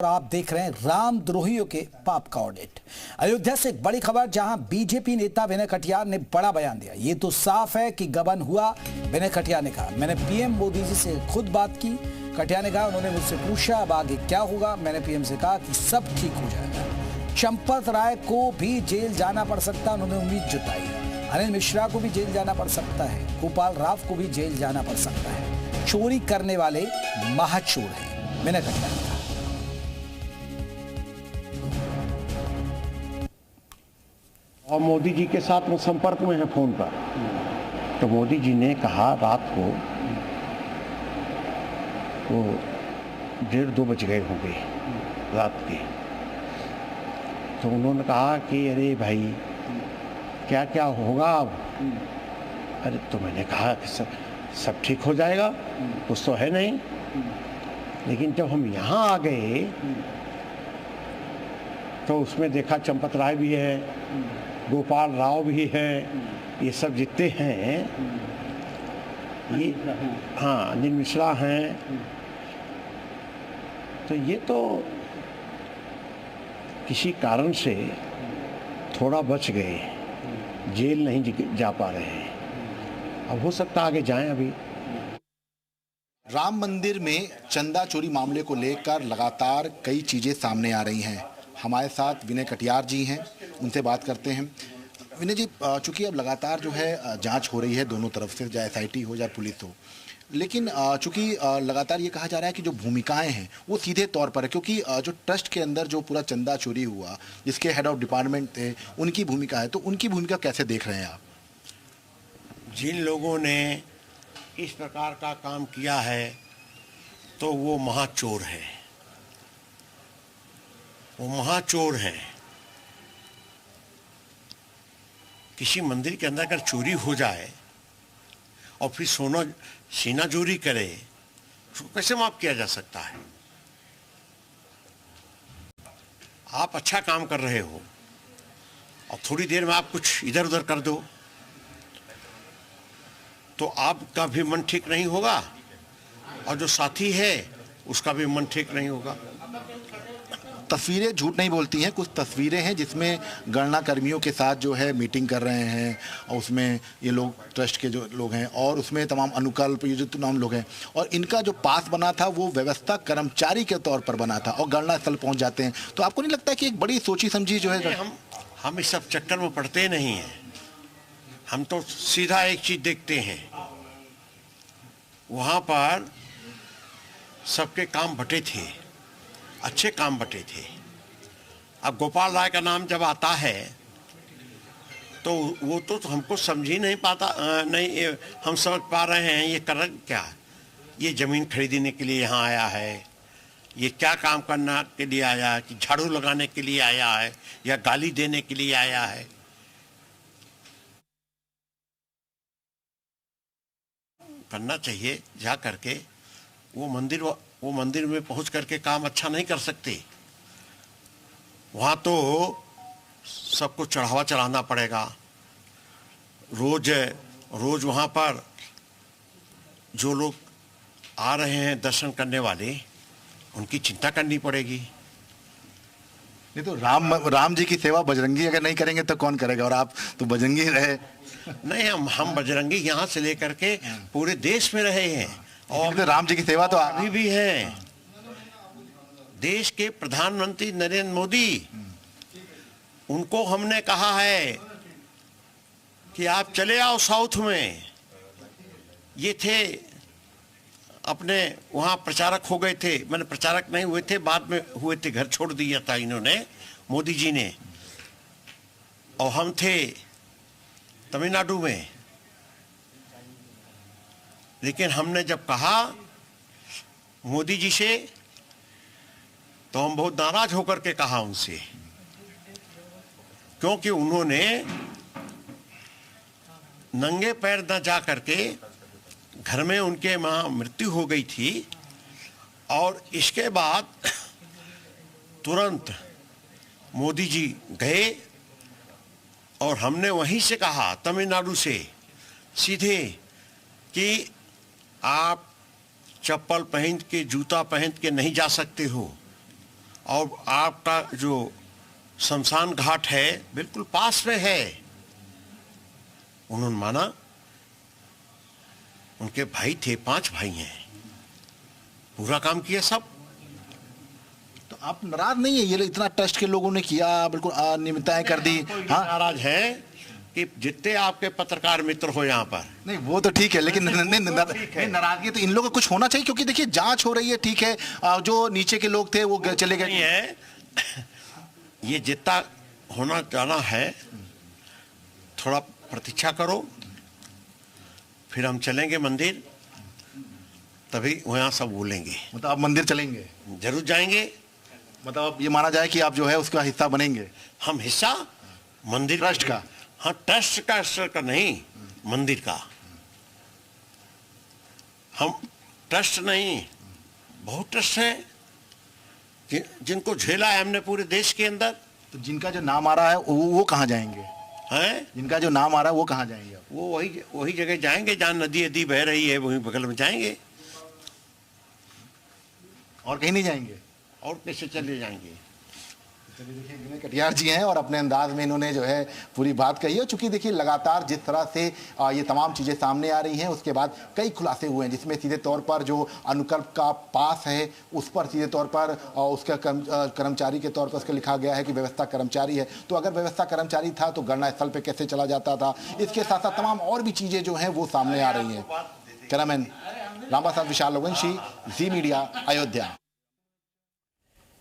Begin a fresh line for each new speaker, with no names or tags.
और आप देख रहे हैं रामद्रोहियों के पाप का ऑडिट। अयोध्या से एक बड़ी खबर, जहां बीजेपी नेता विनय कटियार ने बड़ा बयान दिया। ये तो साफ है कि गबन हुआ। विनय कटियार ने कहा, मैंने पीएम मोदी जी से खुद बात की। कटियार ने कहा, उन्होंने मुझसे पूछा अब आगे क्या होगा। मैंने पीएम से कहा कि सब ठीक हो जाएगा। चंपत राय को भी जेल जाना पड़ सकता है, उन्होंने उम्मीद जताई। अनिल मिश्रा को भी जेल जाना पड़ सकता है। गोपाल राव को भी जेल जाना पड़ सकता है। चोरी करने वाले महाचोर हैं, विनय कटियार ने कहा।
और मोदी जी के साथ में संपर्क में है फोन पर। तो मोदी जी ने कहा रात को वो 1:30-2 बज गए होंगे रात के। तो उन्होंने कहा कि अरे भाई क्या क्या होगा अब। अरे तो मैंने कहा कि सब ठीक हो जाएगा, कुछ तो है नहीं। लेकिन जब हम यहाँ आ गए तो उसमें देखा चंपत राय भी है, गोपाल राव भी है, ये सब जितने हैं, ये हाँ अनिल मिश्रा हैं। तो ये तो किसी कारण से थोड़ा बच गए, जेल नहीं जा पा रहे हैं। अब हो सकता आगे जाएं। अभी
राम मंदिर में चंदा चोरी मामले को लेकर लगातार कई चीज़ें सामने आ रही हैं। हमारे साथ विनय कटियार जी हैं, उनसे बात करते हैं। विनय जी, चूंकि अब लगातार जो है जांच हो रही है दोनों तरफ से, चाहे एसआईटी हो चाहे पुलिस हो, लेकिन चूंकि लगातार ये कहा जा रहा है कि जो भूमिकाएं हैं वो सीधे तौर पर है, क्योंकि जो ट्रस्ट के अंदर जो पूरा चंदा चोरी हुआ, जिसके हेड ऑफ डिपार्टमेंट थे, उनकी भूमिका है। तो उनकी भूमिका कैसे देख रहे हैं आप?
जिन लोगों ने इस प्रकार का काम किया है तो वो महाचोर है, वो महाचोर है। किसी मंदिर के अंदर अगर चोरी हो जाए और फिर सीना चोरी करे तो कैसे माफ किया जा सकता है? आप अच्छा काम कर रहे हो और थोड़ी देर में आप कुछ इधर उधर कर दो तो आपका भी मन ठीक नहीं होगा और जो साथी है उसका भी मन ठीक नहीं होगा।
तस्वीरें झूठ नहीं बोलती हैं। कुछ तस्वीरें हैं जिसमें गणना कर्मियों के साथ जो है मीटिंग कर रहे हैं, और उसमें ये लोग ट्रस्ट के जो लोग हैं, और उसमें तमाम अनुकल्प ये जो तमाम लोग हैं, और इनका जो पास बना था वो व्यवस्था कर्मचारी के तौर पर बना था, और गणना स्थल पहुंच जाते हैं। तो आपको नहीं लगता कि एक बड़ी सोची समझी जो है?
हम इस सब चक्कर में पड़ते नहीं हैं। हम तो सीधा एक चीज देखते हैं, वहां पर सबके काम बटे थे, अच्छे काम बटे थे। अब गोपाल राय का नाम जब आता है तो वो तो हमको समझ ही नहीं पाता, नहीं हम समझ पा रहे हैं ये कर क्या, ये जमीन खरीदने के लिए यहाँ आया है, ये क्या काम करने के लिए आया है, कि झाड़ू लगाने के लिए आया है या गाली देने के लिए आया है। करना चाहिए जा करके वो मंदिर में पहुंच करके काम अच्छा नहीं कर सकते। वहां तो सबको चढ़ावा चढ़ाना पड़ेगा। रोज वहां पर जो लोग आ रहे हैं दर्शन करने वाले, उनकी चिंता करनी पड़ेगी।
नहीं तो राम जी की सेवा बजरंगी अगर नहीं करेंगे तो कौन करेगा? और आप तो बजरंगी रहे।
नहीं, हम बजरंगी यहाँ से लेकर के पूरे देश में रहे हैं, और
तो राम जी की सेवा तो
अभी भी है। देश के प्रधानमंत्री नरेंद्र मोदी, उनको हमने कहा है कि आप चले आओ साउथ में। ये थे अपने वहाँ प्रचारक हो गए थे, मैंने प्रचारक नहीं हुए थे, बाद में हुए थे, घर छोड़ दिया था इन्होंने, मोदी जी ने। और हम थे तमिलनाडु में। लेकिन हमने जब कहा मोदी जी से तो हम बहुत नाराज होकर के कहा उनसे, क्योंकि उन्होंने नंगे पैर न जा करके, घर में उनके मां मृत्यु हो गई थी, और इसके बाद तुरंत मोदी जी गए और हमने वहीं से कहा, तमिलनाडु से सीधे, कि आप चप्पल पहन के, जूता पहन के नहीं जा सकते हो, और आपका जो शमशान घाट है बिल्कुल पास में है। उन्होंने माना, उनके भाई थे, 5 भाई हैं, पूरा काम किया सब।
तो आप नाराज नहीं है? ये इतना ट्रस्ट के लोगों ने किया, बिल्कुल अनियमितताएं कर दी। हाँ,
नाराज है कि जितने आपके पत्रकार मित्र हो यहाँ पर।
नहीं वो तो ठीक है, लेकिन नाराजगी तो इन लोगों को कुछ होना चाहिए, क्योंकि देखिए जांच हो रही है, ठीक है, जो नीचे के लोग थे वो चले गए।
नहीं है, ये जितना होना जाना है, थोड़ा प्रतीक्षा करो, फिर हम चलेंगे मंदिर, तभी वहाँ सब बोलेंगे।
मतलब आप मंदिर चलेंगे?
जरूर जाएंगे।
मतलब अब ये माना जाए कि आप जो है उसका हिस्सा बनेंगे?
हम हिस्सा मंदिर
ट्रस्ट का?
हाँ, ट्रस्ट का नहीं, मंदिर का। हम ट्रस्ट नहीं, बहुत ट्रस्ट है जिनको झेला है हमने पूरे देश के अंदर।
तो जिनका जो नाम आ रहा है वो कहाँ जाएंगे?
हैं?
जिनका जो नाम आ रहा है वो कहाँ जाएंगे?
वो वही जगह जाएंगे जहाँ नदी नदी बह रही है, वहीं बगल में जाएंगे।
और कहीं नहीं जाएंगे?
और कैसे चले जाएंगे?
चलिए देखिए, विनय कटियार जी हैं और अपने अंदाज में इन्होंने जो है पूरी बात कही है। चूंकि देखिए लगातार जिस तरह से ये तमाम चीज़ें सामने आ रही हैं, उसके बाद कई खुलासे हुए हैं, जिसमें सीधे तौर पर जो अनुकल्प का पास है उस पर सीधे तौर पर उसका कर्मचारी के तौर पर उसका लिखा गया है कि व्यवस्था कर्मचारी है। तो अगर व्यवस्था कर्मचारी था तो गणना स्थल पर कैसे चला जाता था? इसके साथ साथ तमाम और भी चीज़ें जो हैं वो सामने आ रही हैं। कैमरामैन रामा साहब विशाल लोगवंशी, जी मीडिया, अयोध्या।